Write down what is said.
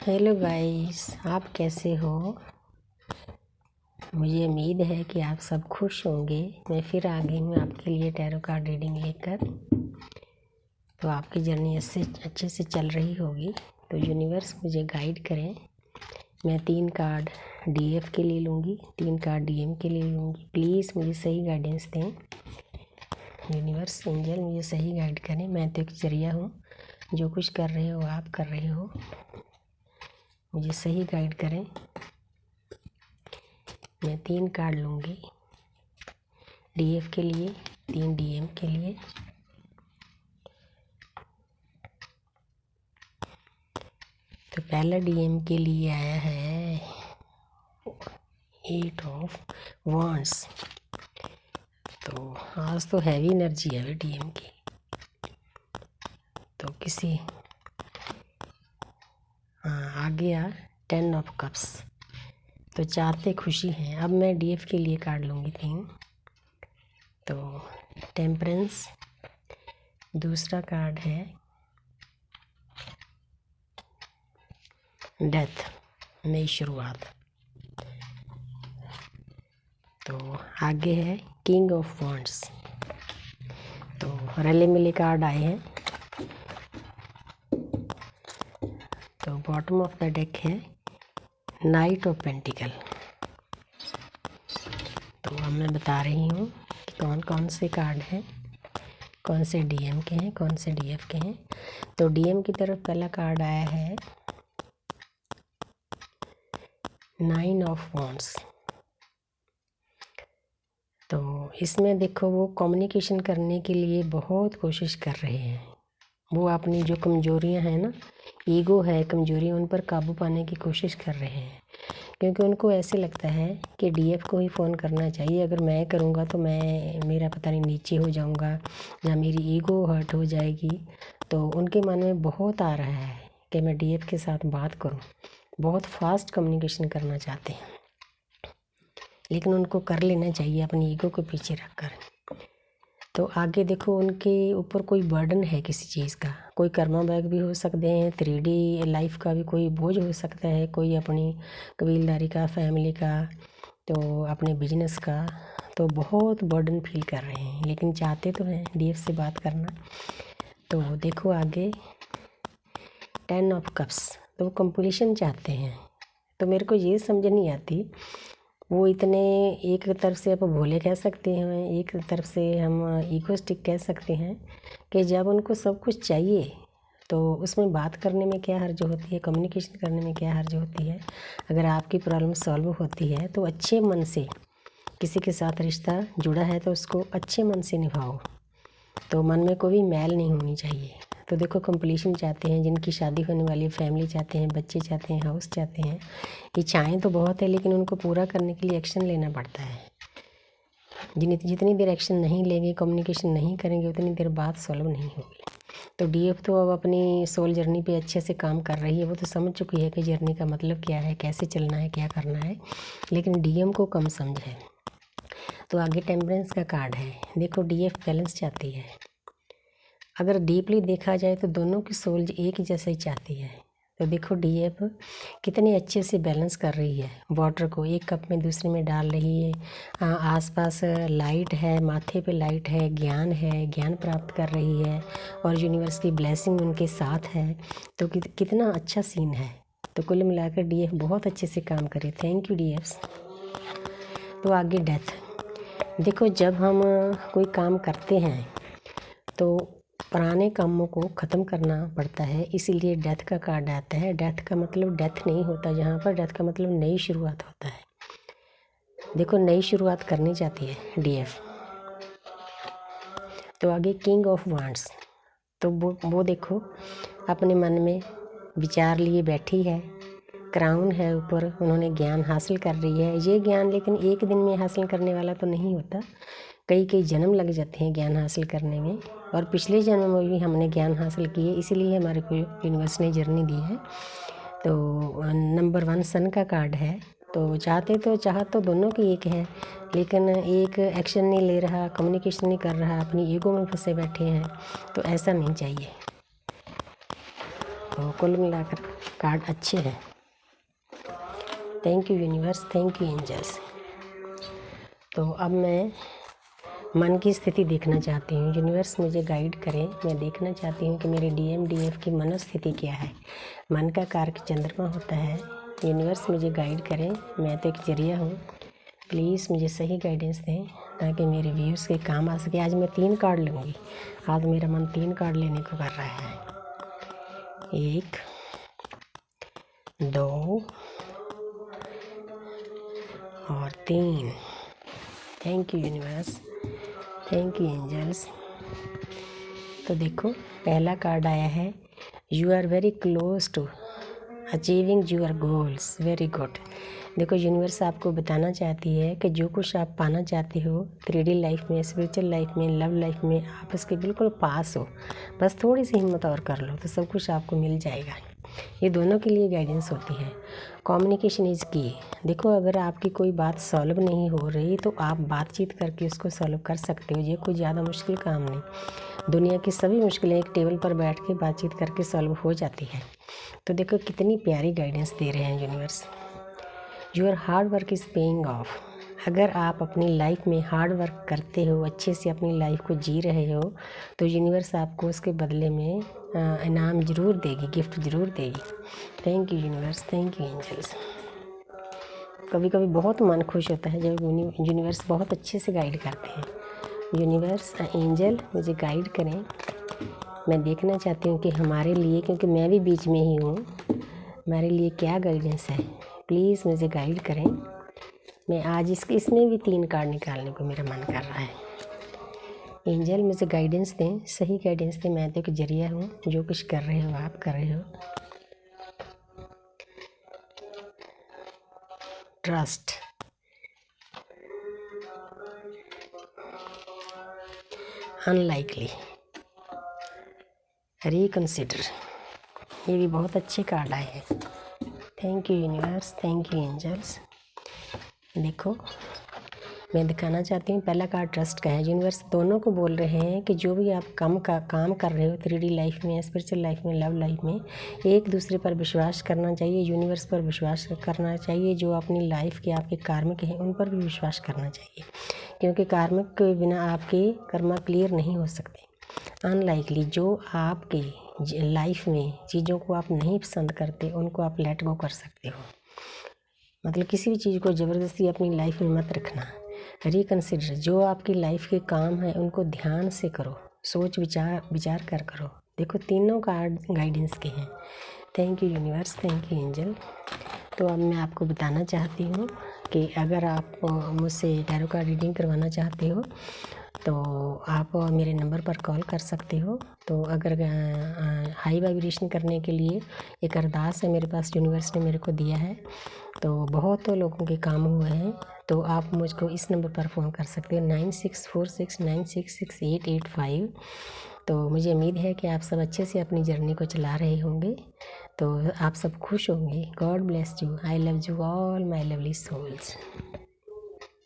Hello guys, आप कैसे हो। मुझे उम्मीद है कि आप सब खुश होंगे। मैं फिर आ गई हूँ आपके लिए टैरो कार्ड रीडिंग लेकर। तो आपकी जर्नी अच्छे से चल रही होगी। तो यूनिवर्स मुझे गाइड करें। मैं 3 कार्ड डीएफ के लिए लूँगी, 3 कार्ड डीएम के लिए लूँगी। प्लीज़ मुझे सही गाइडेंस दें। यूनिवर्स एंजल मुझे सही गाइड करें। मैं तो एक जरिया हूँ, जो कुछ कर रहे हो आप कर रहे हो, मुझे सही गाइड करें। मैं 3 कार्ड लूँगी डीएफ के लिए, 3 डीएम के लिए। तो पहला डीएम के लिए आया है 8 ऑफ वांड्स। तो आज तो हैवी एनर्जी है डीएम की। तो किसी आ गया 10 ऑफ कप्स। तो चाहते खुशी हैं। अब मैं डीएफ के लिए कार्ड लूँगी 3। तो टेम्परेंस, दूसरा कार्ड है डेथ, नई शुरुआत। तो आगे है किंग ऑफ वांड्स। तो रले मिले कार्ड आए हैं। तो बॉटम ऑफ द डेक है नाइट ऑफ पेंटिकल। तो अब मैं बता रही हूँ कि कौन कौन से कार्ड हैं, कौन से डीएम के हैं, कौन से डीएफ के हैं। तो डीएम की तरफ पहला कार्ड आया है 9 ऑफ वांड्स। तो इसमें देखो, वो कम्युनिकेशन करने के लिए बहुत कोशिश कर रहे हैं। वो अपनी जो कमजोरियां हैं ना, ईगो है, कमजोरी, उन पर काबू पाने की कोशिश कर रहे हैं। क्योंकि उनको ऐसे लगता है कि डीएफ को ही फ़ोन करना चाहिए। अगर मैं करूँगा तो मेरा पता नहीं नीचे हो जाऊँगा या मेरी ईगो हर्ट हो जाएगी। तो उनके मन में बहुत आ रहा है कि मैं डीएफ के साथ बात करूँ। बहुत फास्ट कम्युनिकेशन करना चाहते हैं, लेकिन उनको कर लेना चाहिए अपनी ईगो को पीछे रखकर। तो आगे देखो, उनके ऊपर कोई बर्डन है किसी चीज़ का। कोई कर्मा बैग भी हो सकते हैं, 3D लाइफ का भी कोई बोझ हो सकता है, कोई अपनी कबीलदारी का, फैमिली का, तो अपने बिजनेस का। तो बहुत बर्डन फील कर रहे हैं, लेकिन चाहते तो हैं डीएफ से बात करना। तो देखो आगे 10 ऑफ कप्स। तो वो कंप्लीशन चाहते हैं। तो मेरे को ये समझ नहीं आती, वो इतने, एक तरफ से आप भोले कह सकते हैं, एक तरफ से हम ईगोस्टिक कह सकते हैं, कि जब उनको सब कुछ चाहिए तो उसमें बात करने में क्या हर्ज होती है, कम्युनिकेशन करने में क्या हर्ज होती है। अगर आपकी प्रॉब्लम सॉल्व होती है तो अच्छे मन से, किसी के साथ रिश्ता जुड़ा है तो उसको अच्छे मन से निभाओ। तो मन में कोई मैल नहीं होनी चाहिए। तो देखो, कंप्लीशन चाहते हैं, जिनकी शादी होने वाली फैमिली चाहते हैं, बच्चे चाहते हैं, हाउस चाहते हैं। इच्छाएं तो बहुत है, लेकिन उनको पूरा करने के लिए एक्शन लेना पड़ता है। जितनी देर एक्शन नहीं लेंगे, कम्युनिकेशन नहीं करेंगे, उतनी देर बात सॉल्व नहीं होगी। तो डीएफ तो अब अपनी सोल जर्नी पे अच्छे से काम कर रही है। वो तो समझ चुकी है कि जर्नी का मतलब क्या है, कैसे चलना है, क्या करना है। लेकिन डीएम को कम समझ है। तो आगे टेम्परेंस का कार्ड है। देखो, डीएफ बैलेंस चाहती है। अगर डीपली देखा जाए तो दोनों की सोल एक ही जैसा ही चाहती है। तो देखो, डीएफ कितने अच्छे से बैलेंस कर रही है। वाटर को एक कप में दूसरे में डाल रही है। आसपास लाइट है, माथे पे लाइट है, ज्ञान है, ज्ञान प्राप्त कर रही है, और यूनिवर्स की ब्लेसिंग उनके साथ है। तो कितना अच्छा सीन है। तो कुल मिलाकर डीएफ बहुत अच्छे से काम करे। Thank you DF. तो आगे डेथ। देखो, जब हम कोई काम करते हैं तो पुराने कामों को ख़त्म करना पड़ता है, इसीलिए डेथ का कार्ड आता है। डेथ का मतलब डेथ नहीं होता यहाँ पर, डेथ का मतलब नई शुरुआत होता है। देखो, नई शुरुआत करनी चाहती है डीएफ। तो आगे किंग ऑफ वांड्स। तो वो देखो, अपने मन में विचार लिए बैठी है, क्राउन है ऊपर, उन्होंने ज्ञान हासिल कर रही है। ये ज्ञान लेकिन एक दिन में हासिल करने वाला तो नहीं होता, कई जन्म लग जाते हैं ज्ञान हासिल करने में। और पिछले जन्म में भी हमने ज्ञान हासिल किए, इसीलिए हमारे को यूनिवर्स ने जर्नी दी है। तो नंबर 1 सन का कार्ड है। तो चाहत तो दोनों की एक है, लेकिन एक एक्शन नहीं ले रहा, कम्युनिकेशन नहीं कर रहा, अपनी ईगो में फंसे बैठे हैं। तो ऐसा नहीं चाहिए। तो कुल मिलाकर कार्ड अच्छे हैं। Thank you universe, thank you angels. तो अब मैं मन की स्थिति देखना चाहती हूँ। यूनिवर्स मुझे गाइड करें। मैं देखना चाहती हूँ कि मेरे DMDF की मनोस्थिति क्या है। मन का कारक चंद्रमा होता है। यूनिवर्स मुझे गाइड करें। मैं तो एक जरिया हूँ। प्लीज़ मुझे सही गाइडेंस दें ताकि मेरे व्यूज़ के काम आ सके। आज मैं 3 कार्ड लूँगी। आज मेरा मन 3 कार्ड लेने को कर रहा है। 1, 2 और 3। Thank you universe, thank you angels. तो देखो पहला कार्ड आया है, you are very close to achieving your goals. Very good. देखो यूनिवर्स आपको बताना चाहती है कि जो कुछ आप पाना चाहते हो 3D लाइफ में, स्पिरिचुअल लाइफ में, लव लाइफ में, आप उसके बिल्कुल पास हो। बस थोड़ी सी हिम्मत और कर लो तो सब कुछ आपको मिल जाएगा। ये दोनों के लिए गाइडेंस होती है। कम्युनिकेशन इज़ की। देखो अगर आपकी कोई बात सॉल्व नहीं हो रही तो आप बातचीत करके उसको सॉल्व कर सकते हो। ये कोई ज़्यादा मुश्किल काम नहीं। दुनिया की सभी मुश्किलें एक टेबल पर बैठ के बातचीत करके सॉल्व हो जाती है। तो देखो कितनी प्यारी गाइडेंस दे रहे हैं universe. Your hard work is paying off. अगर आप अपनी लाइफ में हार्ड वर्क करते हो, अच्छे से अपनी लाइफ को जी रहे हो, तो यूनिवर्स आपको उसके बदले में इनाम ज़रूर देगी, गिफ्ट ज़रूर देगी। Thank you universe, thank you angels. कभी कभी बहुत मन खुश होता है जब यूनिवर्स बहुत अच्छे से गाइड करते हैं। यूनिवर्स एंजल मुझे गाइड करें। मैं देखना चाहती हूँ कि हमारे लिए, क्योंकि मैं भी बीच में ही हूँ, हमारे लिए क्या गाइडेंस है। प्लीज़ मुझे गाइड करें। मैं आज इसमें भी 3 कार्ड निकालने को मेरा मन कर रहा है। एंजल मुझे गाइडेंस दें, सही गाइडेंस दें। मैं तो एक जरिया हूँ। जो कुछ कर रहे हो आप कर रहे हो। Trust, unlikely, reconsider. ये भी बहुत अच्छे कार्ड आए हैं। Thank you universe, thank you angels. देखो मैं दिखाना चाहती हूँ, पहला कार्ड ट्रस्ट का है। यूनिवर्स दोनों को बोल रहे हैं कि जो भी आप काम कर रहे हो 3D लाइफ में, स्पिरिचुअल लाइफ में, लव लाइफ में, एक दूसरे पर विश्वास करना चाहिए। यूनिवर्स पर विश्वास करना चाहिए। जो अपनी लाइफ के आपके कार्मिक हैं उन पर भी विश्वास करना चाहिए, क्योंकि कार्मिक के बिना आपके कर्मा क्लियर नहीं हो सकते। अनलाइकली, जो आपके लाइफ में चीज़ों को आप नहीं पसंद करते उनको आप लेट गो कर सकते हो। मतलब किसी भी चीज़ को ज़बरदस्ती अपनी लाइफ में मत रखना। रिकंसिडर, जो आपकी लाइफ के काम है उनको ध्यान से करो, सोच विचार कर करो। देखो तीनों कार्ड गाइडेंस के हैं। Thank you universe, thank you angel. तो अब मैं आपको बताना चाहती हूँ कि अगर आप मुझसे टैरो कार्ड रीडिंग करवाना चाहते हो तो आप मेरे नंबर पर कॉल कर सकते हो। तो अगर हाई वाइब्रेशन करने के लिए एक अरदास है मेरे पास, यूनिवर्स ने मेरे को दिया है। तो बहुत लोगों के काम हुए हैं। तो आप मुझको इस नंबर पर फ़ोन कर सकते हो 9646966885। तो मुझे उम्मीद है कि आप सब अच्छे से अपनी जर्नी को चला रहे होंगे। तो आप सब खुश होंगे। God bless you. I love you all my lovely souls.